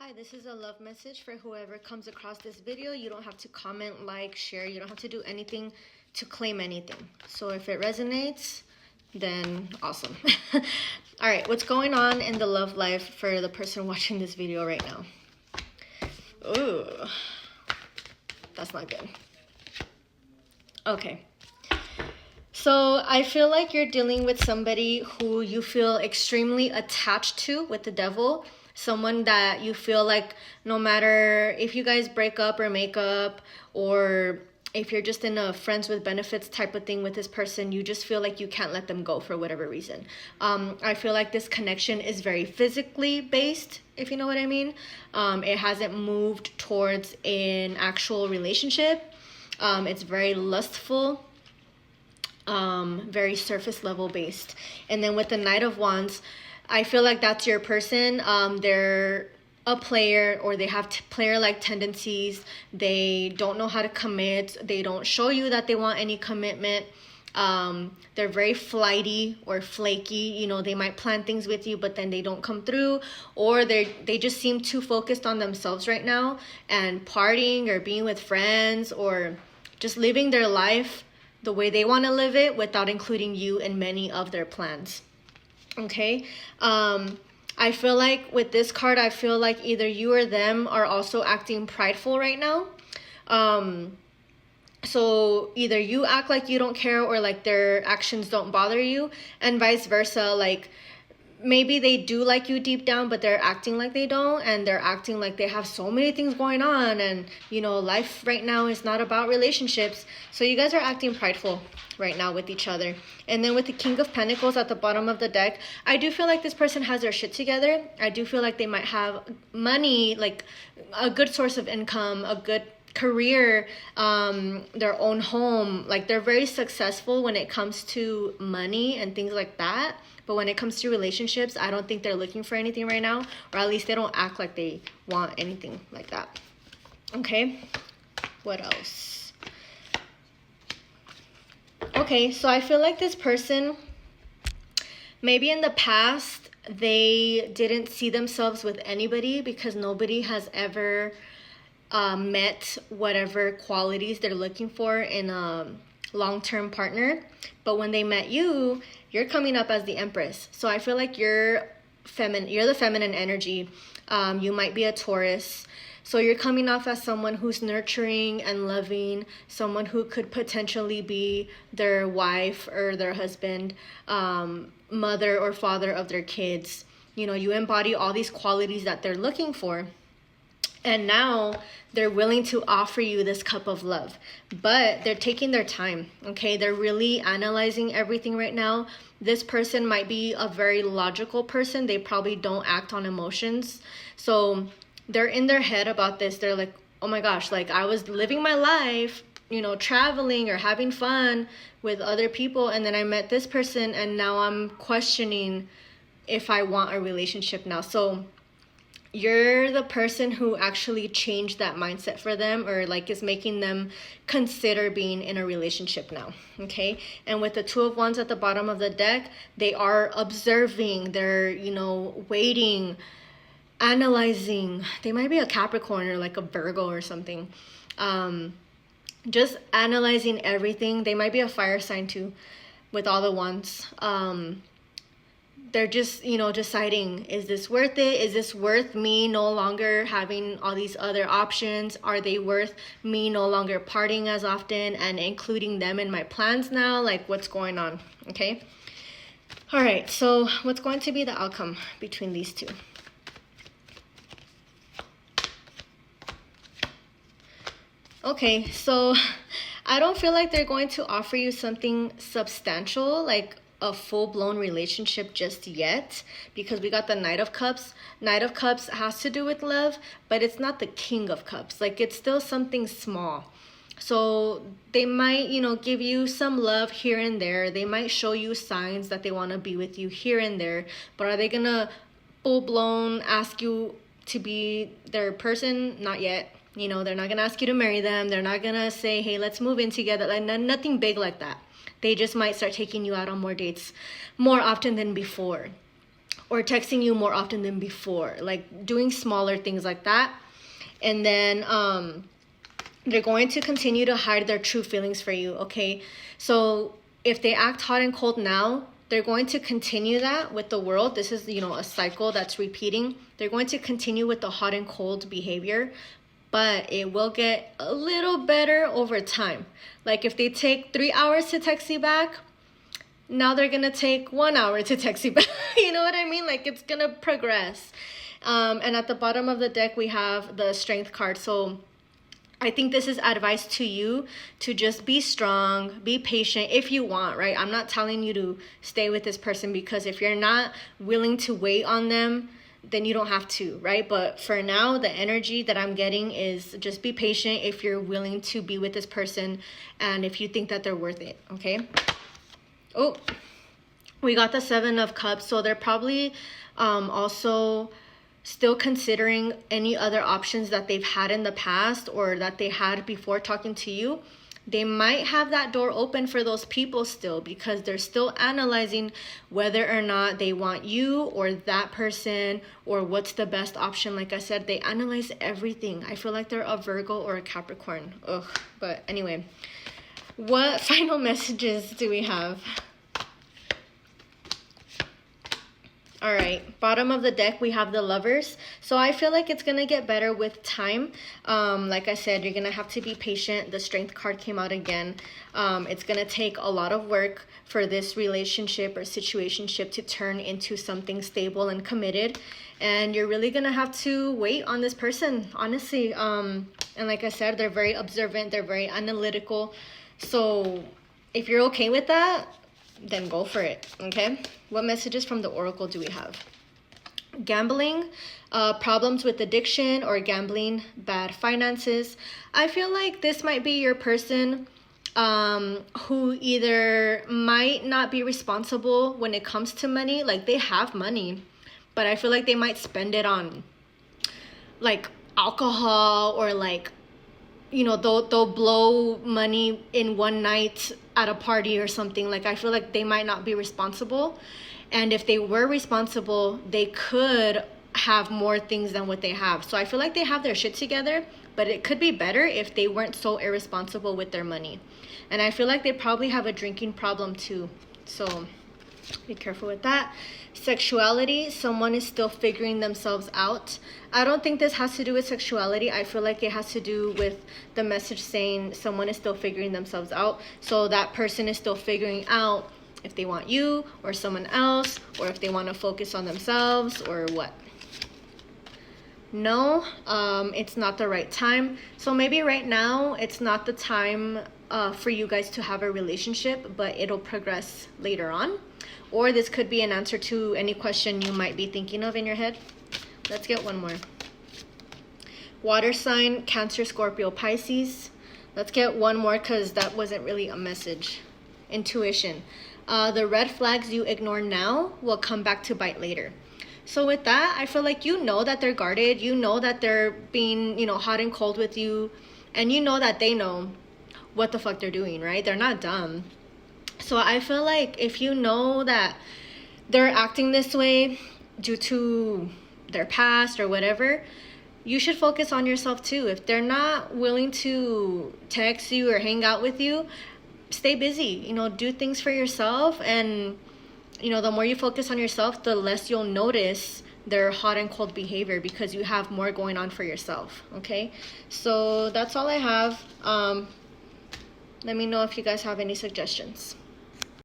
Hi, this is a love message for whoever comes across this video. You don't have to comment, like, share. You don't have to do anything to claim anything. So if it resonates, then awesome. All right, what's going on in the love life for the person watching this video right now? Ooh, that's not good. Okay. So I feel like you're dealing with somebody who you feel extremely attached to with the devil. Someone that you feel like no matter if you guys break up or make up, or if you're just in a friends with benefits type of thing with this person, you just feel like you can't let them go for whatever reason. I feel like this connection is very physically based, if you know what I mean. It hasn't moved towards an actual relationship. It's very lustful. Very surface level based. And then with the Knight of Wands, I feel like that's your person. They're a player, or they have player-like tendencies. They don't know how to commit. They don't show you that they want any commitment. They're very flighty or flaky. You know, they might plan things with you, but then they don't come through, or they just seem too focused on themselves right now and partying or being with friends or just living their life the way they want to live it without including you in many of their plans. Okay. I feel like with this card, I feel like either you or them are also acting prideful right now. So either you act like you don't care, or like their actions don't bother you, and vice versa. Like maybe they do like you deep down, but they're acting like they don't, and they're acting like they have so many things going on, and you know, life right now is not about relationships. So you guys are acting prideful right now with each other. And then with the King of Pentacles at the bottom of the deck, I do feel like this person has their shit together. I do feel like they might have money, like a good source of income, a good career, their own home. Like they're very successful when it comes to money and things like that. But when it comes to relationships, I don't think they're looking for anything right now, or at least they don't act like they want anything like that. Okay, what else? Okay, so I feel like this person, maybe in the past, they didn't see themselves with anybody because nobody has ever met whatever qualities they're looking for in a long-term partner. But when they met you, you're coming up as the Empress. So I feel like you're the feminine energy. You might be a Taurus. So you're coming off as someone who's nurturing and loving, someone who could potentially be their wife or their husband, mother or father of their kids. You know, you embody all these qualities that they're looking for. And now they're willing to offer you this cup of love, but they're taking their time. Okay, they're really analyzing everything right now. This person might be a very logical person. They probably don't act on emotions. So they're in their head about this. They're like, oh my gosh, like I was living my life, you know, traveling or having fun with other people, and then I met this person, and now I'm questioning if I want a relationship now. So you're the person who actually changed that mindset for them, or like is making them consider being in a relationship now. Okay, and with the Two of Wands at the bottom of the deck, they are observing, they're, you know, waiting, analyzing. They might be a Capricorn or like a Virgo or something. Just analyzing everything. They might be a fire sign too with all the wands. They're just, you know, deciding, is this worth it? Is this worth me no longer having all these other options? Are they worth me no longer partying as often and including them in my plans now? Like, what's going on? Okay. All right. So what's going to be the outcome between these two? Okay. So I don't feel like they're going to offer you something substantial, like a full-blown relationship just yet, because we got the Knight of Cups. Knight of Cups has to do with love, but it's not the King of Cups. Like, it's still something small. So they might, you know, give you some love here and there. They might show you signs that they want to be with you here and there, but are they gonna full-blown ask you to be their person? Not yet. You know, they're not gonna ask you to marry them. They're not gonna say, hey, let's move in together. Like, nothing big like that. They just might start taking you out on more dates more often than before. or texting you more often than before, like doing smaller things like that. And then they're going to continue to hide their true feelings for you, okay? So if they act hot and cold now, they're going to continue that with the world. This is, a cycle that's repeating. They're going to continue with the hot and cold behavior, but it will get a little better over time. Like if they take 3 hours to text you back, now they're gonna take 1 hour to text you back. You know what I mean? Like it's gonna progress. And at the bottom of the deck, we have the Strength card. So I think this is advice to you to just be strong, be patient if you want, right? I'm not telling you to stay with this person, because if you're not willing to wait on them, then you don't have to, right? But for now, the energy that I'm getting is just be patient if you're willing to be with this person and if you think that they're worth it, okay? Oh, we got the 7 of Cups. So they're probably also still considering any other options that they've had in the past or that they had before talking to you. They might have that door open for those people still, because they're still analyzing whether or not they want you or that person or what's the best option. Like I said, they analyze everything. I feel like they're a Virgo or a Capricorn. Ugh. But anyway, what final messages do we have? All right, bottom of the deck, we have the Lovers. So I feel like it's going to get better with time. Like I said, you're going to have to be patient. The Strength card came out again. It's going to take a lot of work for this relationship or situationship to turn into something stable and committed. And you're really going to have to wait on this person, honestly. And like I said, they're very observant. They're very analytical. So if you're okay with that, then go for it, okay? What messages from the Oracle do we have? Gambling, problems with addiction or gambling, bad finances. I feel like this might be your person who either might not be responsible when it comes to money. Like they have money, but I feel like they might spend it on like alcohol, or like, they'll blow money in one night at a party or something. Like I feel like they might not be responsible, and if they were responsible, they could have more things than what they have. So I feel like they have their shit together, but it could be better if they weren't so irresponsible with their money. And I feel like they probably have a drinking problem too, so be careful with that. Sexuality, someone is still figuring themselves out. I don't think this has to do with sexuality. I feel like it has to do with the message saying someone is still figuring themselves out. So that person is still figuring out if they want you or someone else, or if they want to focus on themselves or what. No, it's not the right time. So maybe right now it's not the time for you guys to have a relationship, but it'll progress later on. Or this could be an answer to any question you might be thinking of in your head. Let's get one more. Water sign, Cancer, Scorpio, Pisces. Let's get one more, because that wasn't really a message. Intuition. The red flags you ignore now will come back to bite later. So with that, I feel like you know that they're guarded. You know that they're being, hot and cold with you. And you know that they know what the fuck they're doing, right? They're not dumb. So I feel like if you know that they're acting this way due to their past or whatever, you should focus on yourself too. If they're not willing to text you or hang out with you, stay busy, do things for yourself. And, the more you focus on yourself, the less you'll notice their hot and cold behavior, because you have more going on for yourself, okay? So that's all I have. Let me know if you guys have any suggestions.